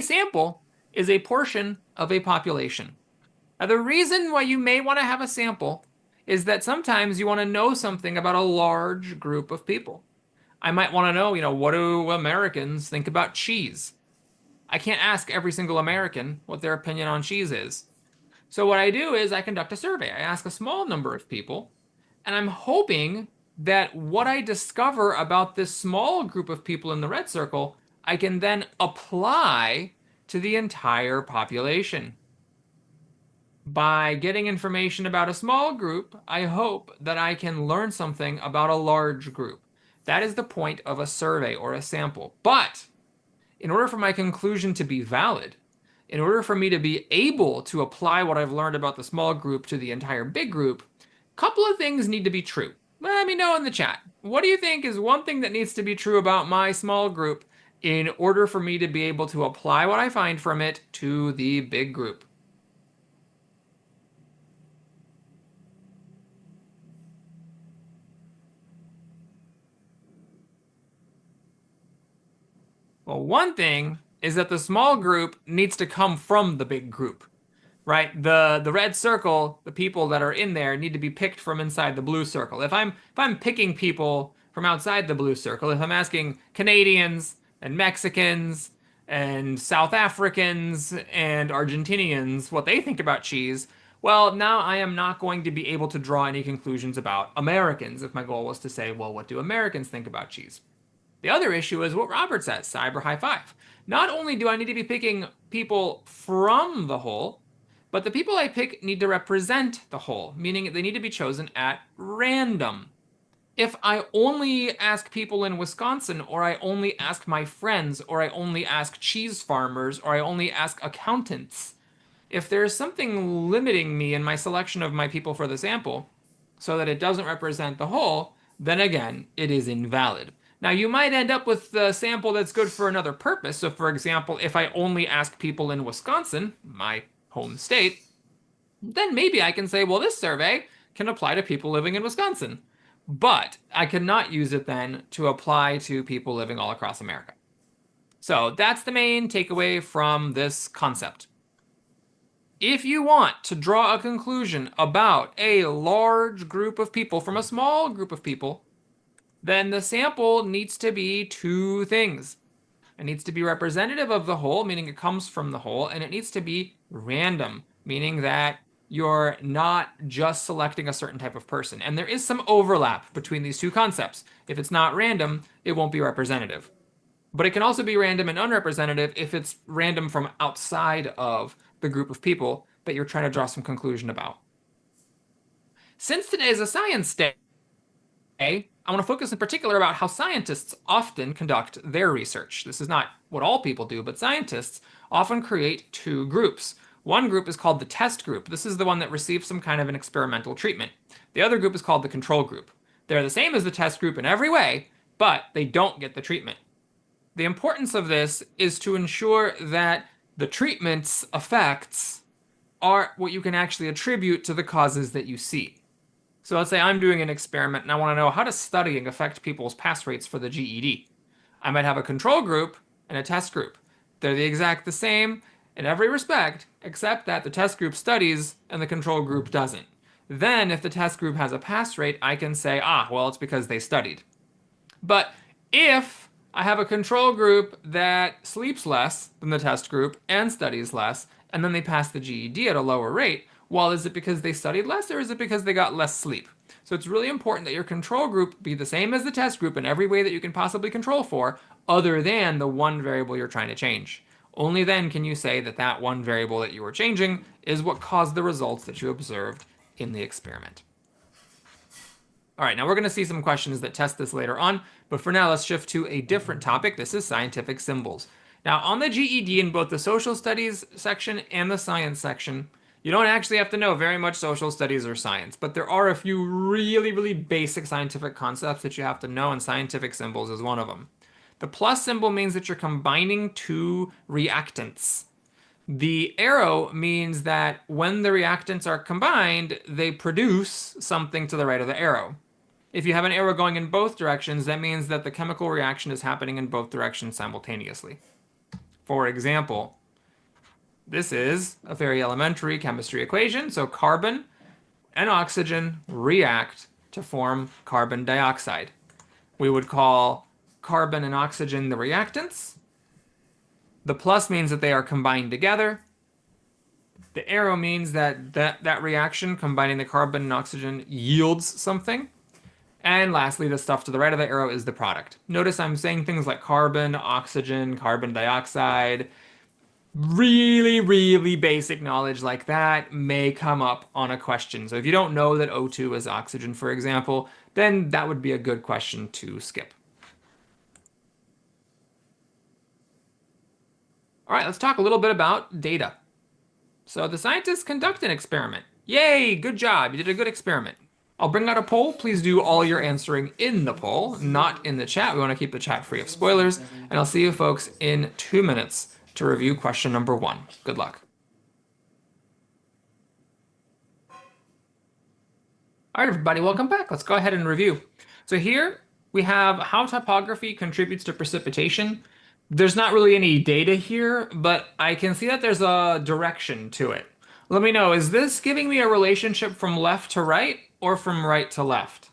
sample is a portion of a population. Now, the reason why you may want to have a sample is that sometimes you want to know something about a large group of people. I might want to know, what do Americans think about cheese? I can't ask every single American what their opinion on cheese is. So what I do is I conduct a survey. I ask a small number of people, and I'm hoping that what I discover about this small group of people in the red circle, I can then apply to the entire population. By getting information about a small group, I hope that I can learn something about a large group. That is the point of a survey or a sample. But in order for my conclusion to be valid, in order for me to be able to apply what I've learned about the small group to the entire big group, a couple of things need to be true. Let me know in the chat. What do you think is one thing that needs to be true about my small group in order for me to be able to apply what I find from it to the big group? Well, one thing is that the small group needs to come from the big group, right? The red circle, the people that are in there need to be picked from inside the blue circle. If I'm picking people from outside the blue circle, if I'm asking Canadians and Mexicans and South Africans and Argentinians what they think about cheese, well, now I am not going to be able to draw any conclusions about Americans if my goal was to say, well, what do Americans think about cheese? The other issue is what Robert says, cyber high five. Not only do I need to be picking people from the whole, but the people I pick need to represent the whole, meaning they need to be chosen at random. If I only ask people in Wisconsin, or I only ask my friends, or I only ask cheese farmers, or I only ask accountants, if there's something limiting me in my selection of my people for the sample so that it doesn't represent the whole, then again, it is invalid. Now, you might end up with a sample that's good for another purpose. So, for example, if I only ask people in Wisconsin, my home state, then maybe I can say, well, this survey can apply to people living in Wisconsin. But I cannot use it then to apply to people living all across America. So that's the main takeaway from this concept. If you want to draw a conclusion about a large group of people from a small group of people, then the sample needs to be two things. It needs to be representative of the whole, meaning it comes from the whole, and it needs to be random, meaning that you're not just selecting a certain type of person. And there is some overlap between these two concepts. If it's not random, it won't be representative. But it can also be random and unrepresentative if it's random from outside of the group of people that you're trying to draw some conclusion about. Since today is a science day, I want to focus in particular about how scientists often conduct their research. This is not what all people do, but scientists often create two groups. One group is called the test group. This is the one that receives some kind of an experimental treatment. The other group is called the control group. They're the same as the test group in every way, but they don't get the treatment. The importance of this is to ensure that the treatment's effects are what you can actually attribute to the causes that you see. So let's say I'm doing an experiment and I want to know how does studying affect people's pass rates for the GED. I might have a control group and a test group. They're the exact same in every respect, except that the test group studies and the control group doesn't. Then if the test group has a pass rate, I can say, well, it's because they studied. But if I have a control group that sleeps less than the test group and studies less, and then they pass the GED at a lower rate, well, is it because they studied less or is it because they got less sleep? So it's really important that your control group be the same as the test group in every way that you can possibly control for, other than the one variable you're trying to change. Only then can you say that that one variable that you were changing is what caused the results that you observed in the experiment. All right, now we're going to see some questions that test this later on, but for now let's shift to a different topic. This is scientific symbols. Now on the GED in both the social studies section and the science section, you don't actually have to know very much social studies or science, but there are a few really, really basic scientific concepts that you have to know, and scientific symbols is one of them. The plus symbol means that you're combining two reactants. The arrow means that when the reactants are combined, they produce something to the right of the arrow. If you have an arrow going in both directions, that means that the chemical reaction is happening in both directions simultaneously. For example, This is a very elementary chemistry equation. So carbon and oxygen react to form carbon dioxide. We would call carbon and oxygen the reactants. The plus means that they are combined together. The arrow means that reaction combining the carbon and oxygen yields something. And lastly, the stuff to the right of the arrow is the product. Notice I'm saying things like carbon, oxygen, carbon dioxide. Really, really basic knowledge like that may come up on a question. So if you don't know that O2 is oxygen, for example, then that would be a good question to skip. All right, let's talk a little bit about data. So the scientists conduct an experiment. Yay, good job. You did a good experiment. I'll bring out a poll. Please do all your answering in the poll, not in the chat. We want to keep the chat free of spoilers. And I'll see you folks in 2 minutes to review question number 1. Good luck. All right, everybody, welcome back. Let's go ahead and review. So here we have how topography contributes to precipitation. There's not really any data here, but I can see that there's a direction to it. Let me know, is this giving me a relationship from left to right or from right to left?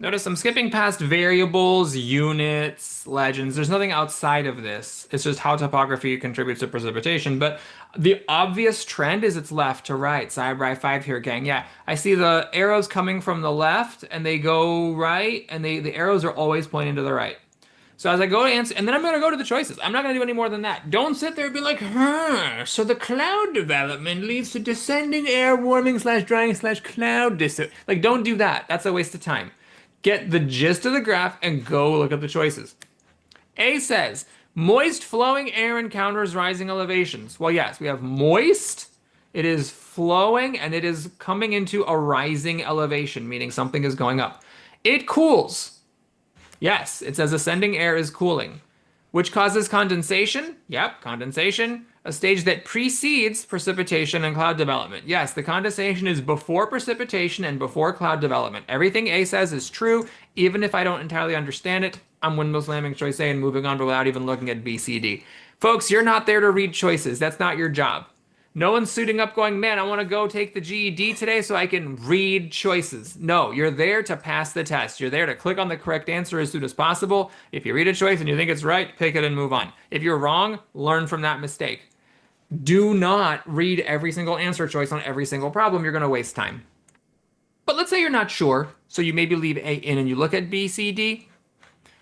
Notice I'm skipping past variables, units, legends. There's nothing outside of this. It's just how topography contributes to precipitation. But the obvious trend is it's left to right. Side by 5 here, gang. Yeah, I see the arrows coming from the left and they go right, and the arrows are always pointing to the right. So as I go to answer, and then I'm going to go to the choices. I'm not going to do any more than that. Don't sit there and be like, so the cloud development leads to descending air warming slash drying slash cloud dissipation. Like, don't do that. That's a waste of time. Get the gist of the graph and go look at the choices. A says, moist flowing air encounters rising elevations. Well, yes, we have moist, it is flowing, and it is coming into a rising elevation, meaning something is going up. It cools. Yes, it says ascending air is cooling, which causes condensation. Yep, condensation, a stage that precedes precipitation and cloud development. Yes, the condensation is before precipitation and before cloud development. Everything A says is true, even if I don't entirely understand it. I'm window slamming choice A and moving on without even looking at B, C, D. Folks, you're not there to read choices. That's not your job. No one's suiting up going, man, I want to go take the GED today so I can read choices. No, you're there to pass the test. You're there to click on the correct answer as soon as possible. If you read a choice and you think it's right, pick it and move on. If you're wrong, learn from that mistake. Do not read every single answer choice on every single problem. You're going to waste time. But let's say you're not sure, so you maybe leave A in and you look at B, C, D.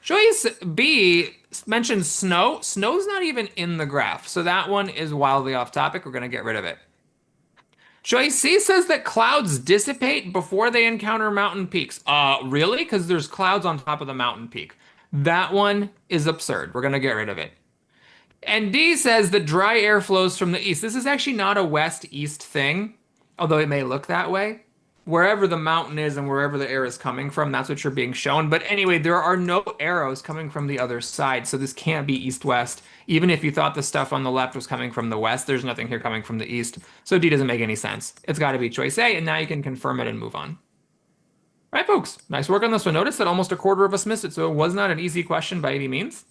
Choice B mentions snow. Snow's not even in the graph, so that one is wildly off topic. We're going to get rid of it. Choice C says that clouds dissipate before they encounter mountain peaks. Really? Because there's clouds on top of the mountain peak. That one is absurd. We're going to get rid of it. And D says that dry air flows from the east. This is actually not a west-east thing, although it may look that way. Wherever the mountain is and wherever the air is coming from, that's what you're being shown. But anyway, there are no arrows coming from the other side, so this can't be east-west. Even if you thought the stuff on the left was coming from the west, there's nothing here coming from the east. So D doesn't make any sense. It's got to be choice A, and now you can confirm it and move on. All right, folks, nice work on this one. Notice that almost a quarter of us missed it, so it was not an easy question by any means.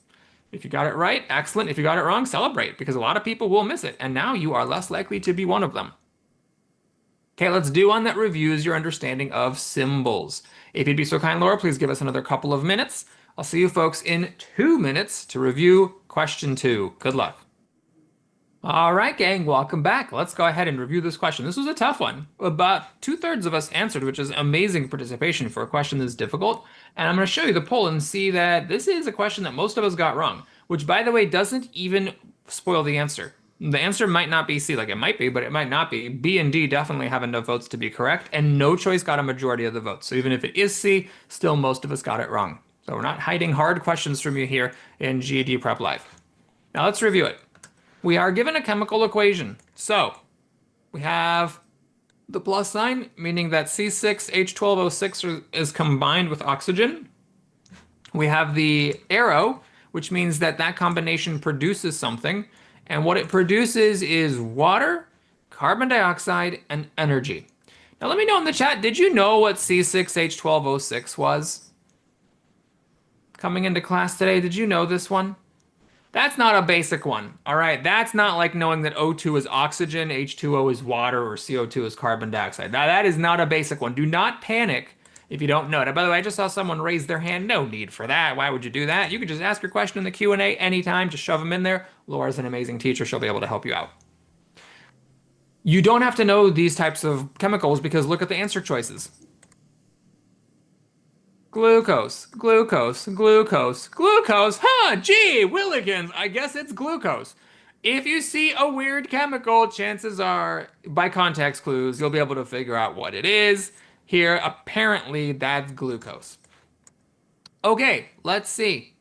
If you got it right, excellent. If you got it wrong, celebrate, because a lot of people will miss it, and now you are less likely to be one of them. Okay, let's do one that reviews your understanding of symbols. If you'd be so kind, Laura, please give us another couple of minutes. I'll see you folks in 2 minutes to review question 2. Good luck. All right, gang, welcome back. Let's go ahead and review this question. This was a tough one. About 2/3 of us answered, which is amazing participation for a question this difficult. And I'm going to show you the poll and see that this is a question that most of us got wrong, which, by the way, doesn't even spoil the answer. The answer might not be C, like it might be, but it might not be. B and D definitely have enough votes to be correct, and no choice got a majority of the votes. So even if it is C, still most of us got it wrong. So we're not hiding hard questions from you here in GED Prep Live. Now let's review it. We are given a chemical equation. So we have the plus sign, meaning that C6H12O6 is combined with oxygen. We have the arrow, which means that that combination produces something. And what it produces is water, carbon dioxide, and energy. Now let me know in the chat, did you know what C6H12O6 was? Coming into class today, did you know this one? That's not a basic one. All right. That's not like knowing that O2 is oxygen, H2O is water, or CO2 is carbon dioxide. Now, that is not a basic one. Do not panic if you don't know it. And by the way, I just saw someone raise their hand. No need for that. Why would you do that? You can just ask your question in the Q&A anytime. Just shove them in there. Laura's an amazing teacher. She'll be able to help you out. You don't have to know these types of chemicals because look at the answer choices. Glucose, glucose, glucose, glucose. Huh, gee, Willikins, I guess it's glucose. If you see a weird chemical, chances are, by context clues, you'll be able to figure out what it is. Here, apparently, that's glucose. Okay, let's see.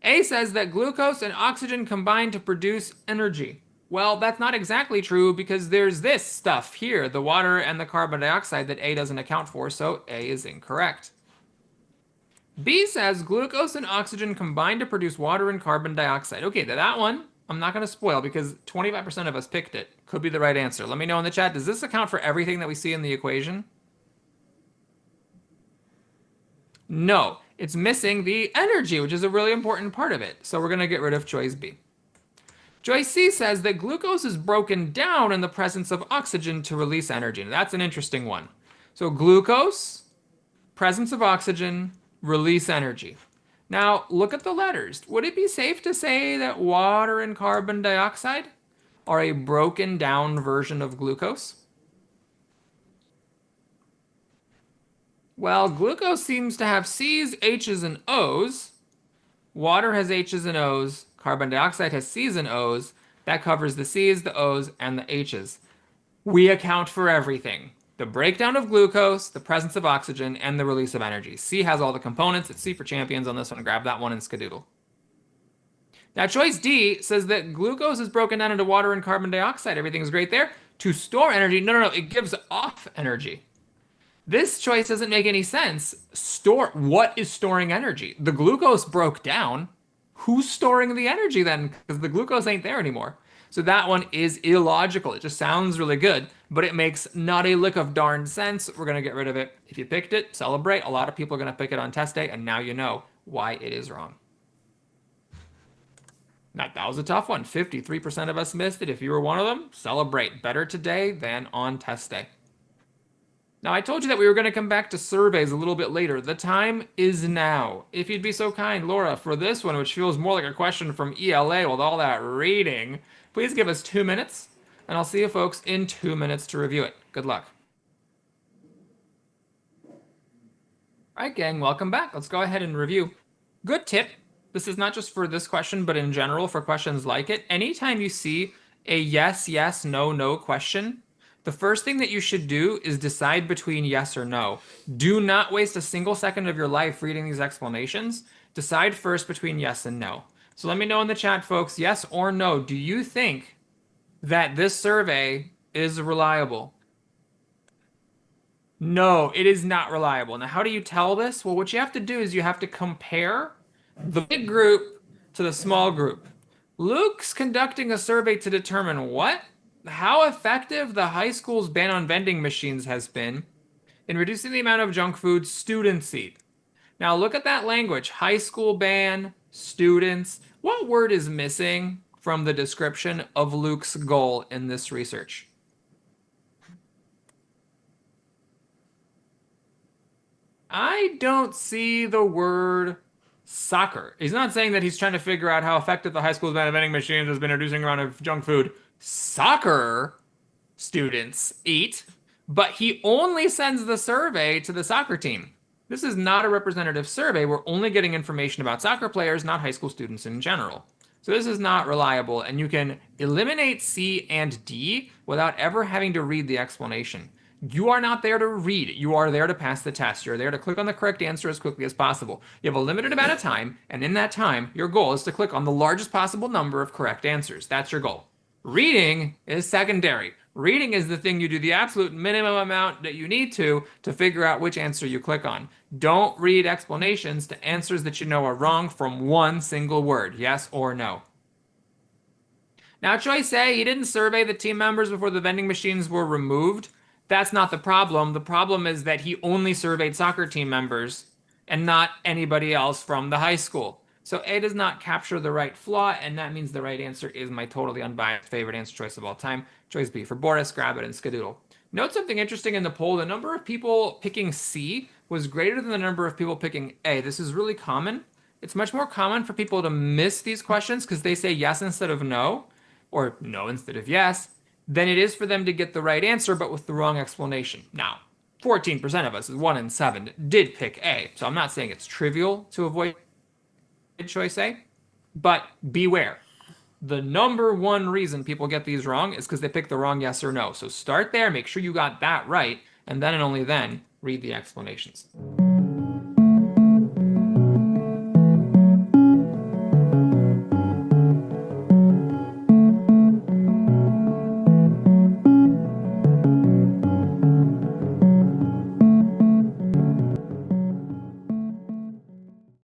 A says that glucose and oxygen combine to produce energy. Well, that's not exactly true because there's this stuff here, the water and the carbon dioxide that A doesn't account for, so A is incorrect. B says glucose and oxygen combine to produce water and carbon dioxide. Okay, that one I'm not going to spoil because 25% of us picked it. Could be the right answer. Let me know in the chat. Does this account for everything that we see in the equation? No, it's missing the energy, which is a really important part of it. So we're going to get rid of choice B. Choice C says that glucose is broken down in the presence of oxygen to release energy. Now, that's an interesting one. So glucose, presence of oxygen, release energy. Now, look at the letters. Would it be safe to say that water and carbon dioxide are a broken down version of glucose? Well, glucose seems to have C's, H's, and O's. Water has H's and O's. Carbon dioxide has C's and O's. That covers the C's, the O's, and the H's. We account for everything. The breakdown of glucose, the presence of oxygen, and the release of energy. C has all the components. It's C for champions on this one. Grab that one and skadoodle. Now, choice D says that glucose is broken down into water and carbon dioxide. Everything's great there. To store energy, no, it gives off energy. This choice doesn't make any sense. What is storing energy? The glucose broke down. Who's storing the energy then? Because the glucose ain't there anymore. So that one is illogical. It just sounds really good, but it makes not a lick of darn sense. We're going to get rid of it. If you picked it, celebrate. A lot of people are going to pick it on test day, and now you know why it is wrong. That was a tough one. 53% of us missed it. If you were one of them, celebrate. Better today than on test day. Now, I told you that we were going to come back to surveys a little bit later. The time is now. If you'd be so kind, Laura, for this one, which feels more like a question from ELA with all that reading, please give us 2 minutes, and I'll see you folks in 2 minutes to review it. Good luck. All right, gang, welcome back. Let's go ahead and review. Good tip. This is not just for this question, but in general for questions like it. Anytime you see a yes, yes, no, no question, the first thing that you should do is decide between yes or no. Do not waste a single second of your life reading these explanations. Decide first between yes and no. So let me know in the chat, folks, yes or no. Do you think that this survey is reliable? No, it is not reliable. Now, how do you tell this? Well, what you have to do is you have to compare the big group to the small group. Luke's conducting a survey to determine what? How effective the high school's ban on vending machines has been in reducing the amount of junk food students eat. Now look at that language. High school ban, students. What word is missing from the description of Luke's goal in this research? I don't see the word soccer. He's not saying that he's trying to figure out how effective the high school's ban on vending machines has been reducing the amount of junk food soccer students eat, but he only sends the survey to the soccer team. This is not a representative survey. We're only getting information about soccer players, not high school students in general. So this is not reliable, and you can eliminate C and D without ever having to read the explanation. You are not there to read. You are there to pass the test. You're there to click on the correct answer as quickly as possible. You have a limited amount of time, and in that time, your goal is to click on the largest possible number of correct answers. That's your goal. Reading is secondary. Reading is the thing you do the absolute minimum amount that you need to figure out which answer you click on. Don't read explanations to answers that you know are wrong from one single word, yes or no. Now, choice A, he didn't survey the team members before the vending machines were removed. That's not the problem. The problem is that he only surveyed soccer team members and not anybody else from the high school. So A does not capture the right flaw, and that means the right answer is my totally unbiased favorite answer choice of all time. Choice B for Boris, Grabbit, and Skadoodle. Note something interesting in the poll. The number of people picking C was greater than the number of people picking A. This is really common. It's much more common for people to miss these questions because they say yes instead of no, or no instead of yes, than it is for them to get the right answer but with the wrong explanation. Now, 14% of us, 1 in 7, did pick A. So I'm not saying it's trivial to avoid choice A, but beware. The number one reason people get these wrong is because they pick the wrong yes or no. So start there, make sure you got that right, and then and only then read the explanations.